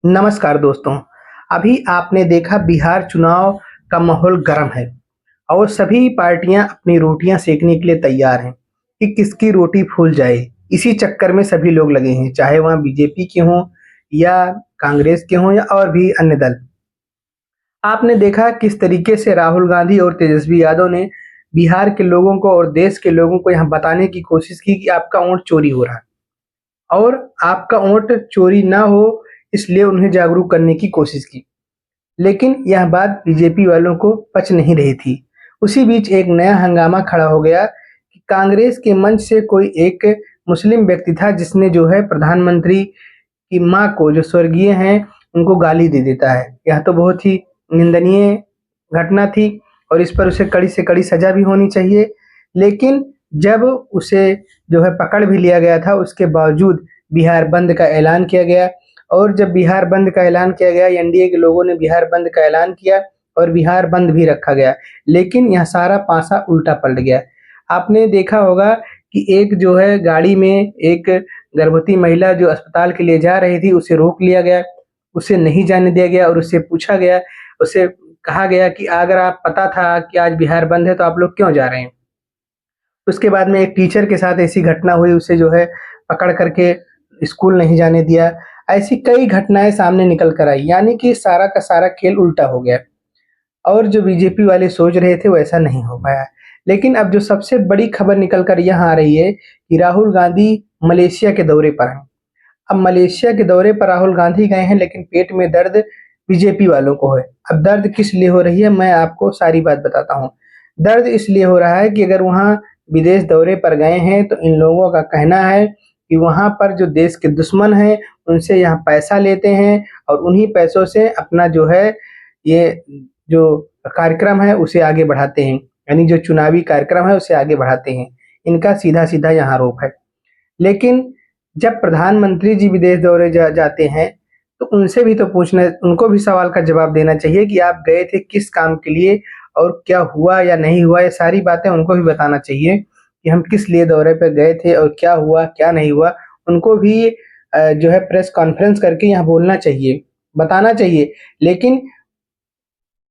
नमस्कार दोस्तों। अभी आपने देखा बिहार चुनाव का माहौल गर्म है और सभी पार्टियां अपनी रोटियां सेकने के लिए तैयार हैं कि किसकी रोटी फूल जाए। इसी चक्कर में सभी लोग लगे हैं, चाहे वहां बीजेपी के हों या कांग्रेस के हों या और भी अन्य दल। आपने देखा किस तरीके से राहुल गांधी और तेजस्वी यादव ने बिहार के लोगों को और देश के लोगों को यहाँ बताने की कोशिश की कि आपका वोट चोरी हो रहा है और आपका वोट चोरी ना हो, इसलिए उन्हें जागरूक करने की कोशिश की। लेकिन यह बात बीजेपी वालों को पच नहीं रही थी। उसी बीच एक नया हंगामा खड़ा हो गया कि कांग्रेस के मंच से कोई एक मुस्लिम व्यक्ति था जिसने जो है प्रधानमंत्री की माँ को, जो स्वर्गीय हैं, उनको गाली दे देता है। यह तो बहुत ही निंदनीय घटना थी और इस पर उसे कड़ी से कड़ी सजा भी होनी चाहिए। लेकिन जब उसे जो है पकड़ भी लिया गया था, उसके बावजूद बिहार बंद का ऐलान किया गया और जब बिहार बंद का ऐलान किया गया, एनडीए के लोगों ने बिहार बंद का ऐलान किया और बिहार बंद भी रखा गया। लेकिन यह सारा पासा उल्टा पलट गया। आपने देखा होगा कि एक जो है गाड़ी में एक गर्भवती महिला जो अस्पताल के लिए जा रही थी, उसे रोक लिया गया, उसे नहीं जाने दिया गया और उससे पूछा गया, उसे कहा गया कि अगर आप पता था कि आज बिहार बंद है तो आप लोग क्यों जा रहे हैं? उसके बाद में एक टीचर के साथ ऐसी घटना हुई, उसे जो है पकड़ करके स्कूल नहीं जाने दिया। ऐसी कई घटनाएँ सामने निकल कर आई, यानी कि सारा का सारा खेल उल्टा हो गया और जो बीजेपी वाले सोच रहे थे वैसा नहीं हो पाया। लेकिन अब जो सबसे बड़ी खबर निकल कर यहाँ आ रही है कि राहुल गांधी मलेशिया के दौरे पर हैं। अब मलेशिया के दौरे पर राहुल गांधी गए हैं, लेकिन पेट में दर्द बीजेपी वालों को है। अब दर्द किस लिए हो रही है, मैं आपको सारी बात बताता हूँ। दर्द इसलिए हो रहा है कि अगर वहाँ विदेश दौरे पर गए हैं तो इन लोगों का कहना है कि वहाँ पर जो देश के दुश्मन हैं, उनसे यहाँ पैसा लेते हैं और उन्हीं पैसों से अपना जो है ये जो कार्यक्रम है उसे आगे बढ़ाते हैं। यानी जो चुनावी कार्यक्रम है उसे आगे बढ़ाते हैं। इनका सीधा-सीधा यहाँ आरोप है। लेकिन जब प्रधानमंत्री जी विदेश दौरे जाते हैं, तो उनसे भी तो पूछना, उनको भी सवाल का जवाब देना चाहिए कि आप गए थे किस काम के लिए और क्या हुआ या नहीं हुआ, ये सारी बातें उनको भी बताना चाहिए कि हम किस लिए दौरे पे गए थे और क्या हुआ, क्या नहीं हुआ। उनको भी जो है प्रेस कॉन्फ्रेंस करके यहाँ बोलना चाहिए, बताना चाहिए। लेकिन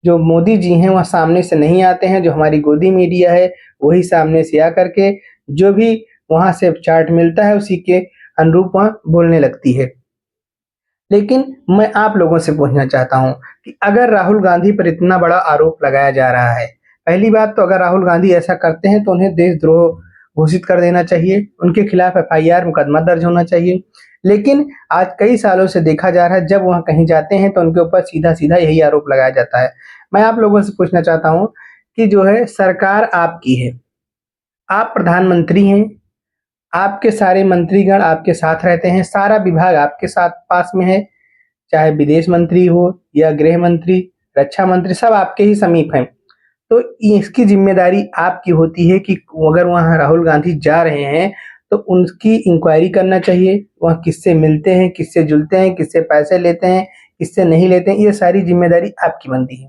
जो मोदी जी हैं वह सामने से नहीं आते हैं, जो हमारी गोदी मीडिया है वही सामने से आकर के जो भी वहाँ से चार्ट मिलता है उसी के अनुरूप वहाँ बोलने लगती है। लेकिन मैं आप लोगों से पूछना चाहता हूँ कि अगर राहुल गांधी पर इतना बड़ा आरोप लगाया जा रहा है, पहली बात तो अगर राहुल गांधी ऐसा करते हैं तो उन्हें देशद्रोह घोषित कर देना चाहिए, उनके खिलाफ एफआईआर मुकदमा दर्ज होना चाहिए। लेकिन आज कई सालों से देखा जा रहा है जब वह कहीं जाते हैं तो उनके ऊपर सीधा-सीधा यही आरोप लगाया जाता है। मैं आप लोगों से पूछना चाहता हूँ कि जो है सरकार आपकी है, आप प्रधानमंत्री हैं, आपके सारे मंत्रीगण आपके साथ रहते हैं, सारा विभाग आपके साथ पास में है, चाहे विदेश मंत्री हो या गृह मंत्री, रक्षा मंत्री, सब आपके ही समीप हैं। तो इसकी ज़िम्मेदारी आपकी होती है कि अगर वहाँ राहुल गांधी जा रहे हैं, तो उनकी इंक्वायरी करना चाहिए, वह किससे मिलते हैं, किससे जुलते हैं, किससे पैसे लेते हैं, किससे नहीं लेते हैं, ये सारी ज़िम्मेदारी आपकी बनती है।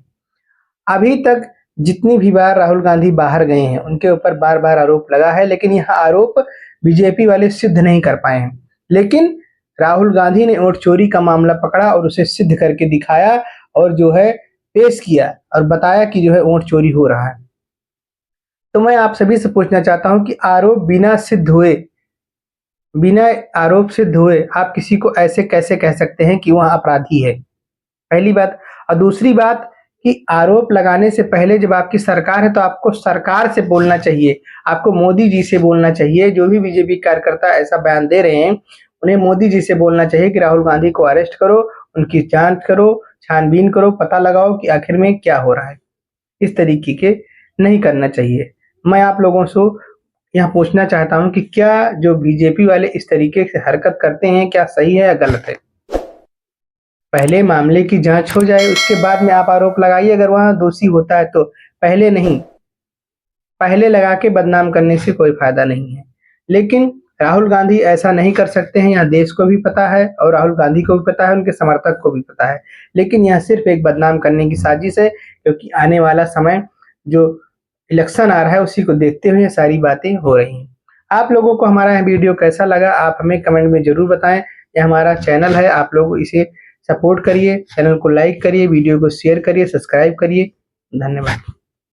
अभी तक जितनी भी बार राहुल गांधी बाहर गए हैं, उनके ऊपर बार-बार आरोप लगा है, लेकिन यह आरोप बीजेपी वाले सिद्ध नहीं कर पाए हैं। लेकिन राहुल गांधी ने वोट चोरी का मामला पकड़ा और उसे सिद्ध करके दिखाया और जो है पेश किया और बताया कि जो है वोट चोरी हो रहा है। तो मैं आप सभी से पूछना चाहता हूँ कि बिना आरोप सिद्ध हुए आप किसी को ऐसे कैसे कह सकते हैं कि वह अपराधी है? पहली बात। और दूसरी बात कि आरोप लगाने से पहले जब आपकी सरकार है तो आपको सरकार से बोलना चाहिए, आपको मोदी जी से बोलना चाहिए। जो भी बीजेपी कार्यकर्ता ऐसा बयान दे रहे हैं, उन्हें मोदी जी से बोलना चाहिए कि राहुल गांधी को अरेस्ट करो, उनकी जाँच करो, छानबीन करो, पता लगाओ कि आखिर में क्या हो रहा है। इस तरीके के नहीं करना चाहिए। मैं आप लोगों से यहाँ पूछना चाहता हूँ कि क्या जो बीजेपी वाले इस तरीके से हरकत करते हैं, क्या सही है या गलत है? पहले मामले की जाँच हो जाए, उसके बाद में आप आरोप लगाइए अगर वहाँ दोषी होता है तो, पहले नहीं। पहले लगा के बदनाम करने से कोई फ़ायदा नहीं है। लेकिन राहुल गांधी ऐसा नहीं कर सकते हैं, यहाँ देश को भी पता है और राहुल गांधी को भी पता है, उनके समर्थक को भी पता है। लेकिन यह सिर्फ़ एक बदनाम करने की साज़िश है, क्योंकि आने वाला समय जो इलेक्शन आ रहा है उसी को देखते हुए ये सारी बातें हो रही हैं। आप लोगों को हमारा यह वीडियो कैसा लगा, आप हमें कमेंट में ज़रूर बताएँ। यह हमारा चैनल है, आप लोग इसे सपोर्ट करिए, चैनल को लाइक करिए, वीडियो को शेयर करिए, सब्सक्राइब करिए। धन्यवाद।